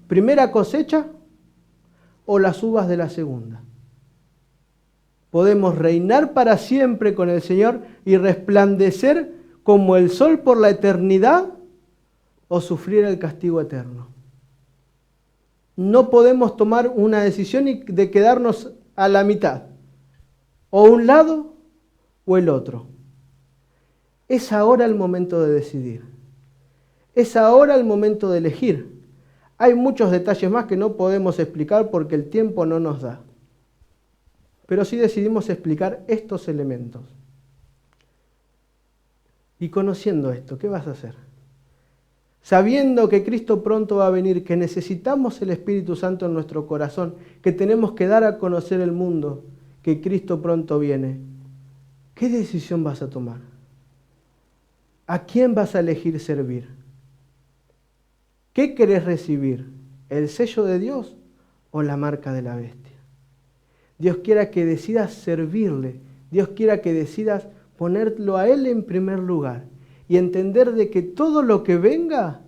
primera cosecha o las uvas de la segunda. Podemos reinar para siempre con el Señor y resplandecer como el sol por la eternidad o sufrir el castigo eterno. No podemos tomar una decisión de quedarnos a la mitad, o un lado o el otro. Es ahora el momento de decidir. Es ahora el momento de elegir. Hay muchos detalles más que no podemos explicar porque el tiempo no nos da. Pero sí decidimos explicar estos elementos. Y conociendo esto, ¿qué vas a hacer? Sabiendo que Cristo pronto va a venir, que necesitamos el Espíritu Santo en nuestro corazón, que tenemos que dar a conocer el mundo, que Cristo pronto viene. ¿Qué decisión vas a tomar? ¿A quién vas a elegir servir? ¿Qué querés recibir? ¿El sello de Dios o la marca de la bestia? Dios quiera que decidas servirle. Dios quiera que decidas ponerlo a Él en primer lugar y entender de que todo lo que venga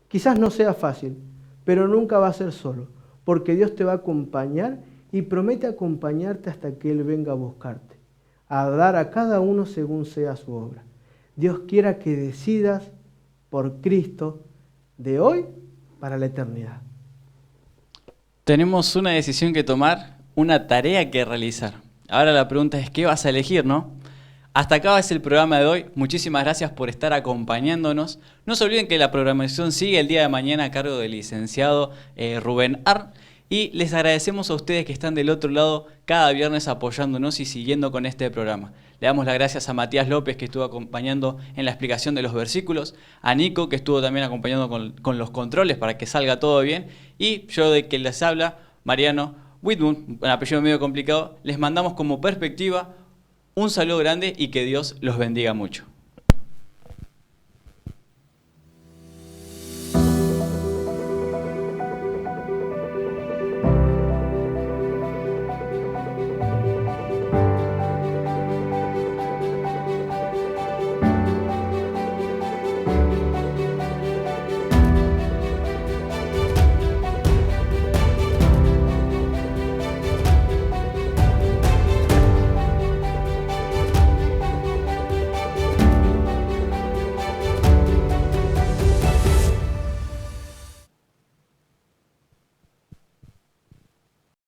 quizás no sea fácil, pero nunca va a ser solo, porque Dios te va a acompañar y promete acompañarte hasta que Él venga a buscarte, a dar a cada uno según sea su obra. Dios quiera que decidas por Cristo de hoy para la eternidad. Tenemos una decisión que tomar, una tarea que realizar. Ahora la pregunta es, ¿qué vas a elegir, no? Hasta acá es el programa de hoy. Muchísimas gracias por estar acompañándonos. No se olviden que la programación sigue el día de mañana a cargo del licenciado Rubén Ar. Y les agradecemos a ustedes que están del otro lado cada viernes apoyándonos y siguiendo con este programa. Le damos las gracias a Matías López, que estuvo acompañando en la explicación de los versículos, a Nico, que estuvo también acompañando con los controles para que salga todo bien, y yo, de que les habla, Mariano Whitman, un apellido medio complicado. Les mandamos como perspectiva un saludo grande y que Dios los bendiga mucho.